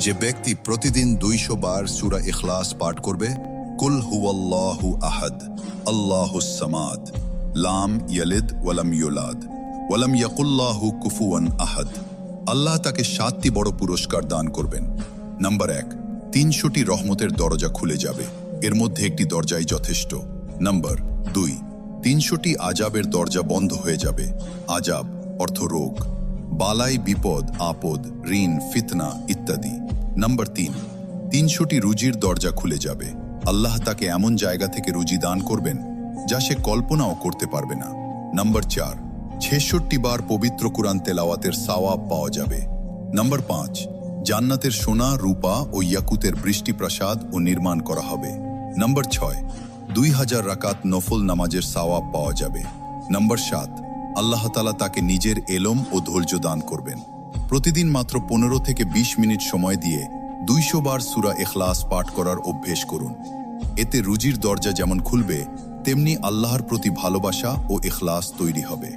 যে ব্যক্তি প্রতিদিন 200 বার সূরা ইখলাস পাঠ করবে, কুল হুয়াল্লাহু আহাদ আল্লাহুস সামাদ লাম ইয়ালিদ ওয়ালাম ইউলাদ ওয়ালাম ইয়াকুল্লাহু কুফুয়ান আহাদ, আল্লাহ তাকে 7টি বড় পুরস্কার দান করবেন। নাম্বার 1, 300টি রহমতের দরজা খুলে যাবে, এর মধ্যে একটি দরজাই যথেষ্ট। নাম্বার 2, 300টি আজাবের দরজা বন্ধ হয়ে যাবে। আজাব অর্থ রোগ, বালাই, বিপদ, আপদ, ঋণ, ফিতনা ইত্যাদি। নাম্বার 3, 300টি রুজির দরজা খুলে যাবে, আল্লাহ তাকে এমন জায়গা থেকে রুজি দান করবেন যা সে কল্পনাও করতে পারবে না। নাম্বার 4, 66 বার পবিত্র কুরআন তেলাওয়াতের সওয়াব পাওয়া যাবে। নাম্বার 5, জান্নাতের সোনা, রূপা ও ইয়াকুতের বৃষ্টিপ্রাসাদ ও নির্মাণ করা হবে। নাম্বার 6, 2000 রাকাত নফল নামাজের সওয়াব পাওয়া যাবে। নাম্বার 7, আল্লাহ তাআলা তাকে নিজের এলম ও ধৈর্য দান করবেন। প্রতিদিন মাত্র 15 থেকে 20 মিনিট সময় দিয়ে 200 বার সূরা ইখলাস পাঠ করার অভ্যেস করুন। এতে রুজির দরজা যেমন খুলবে, তেমনি আল্লাহর প্রতি ভালোবাসা ও ইখলাস তৈরি হবে।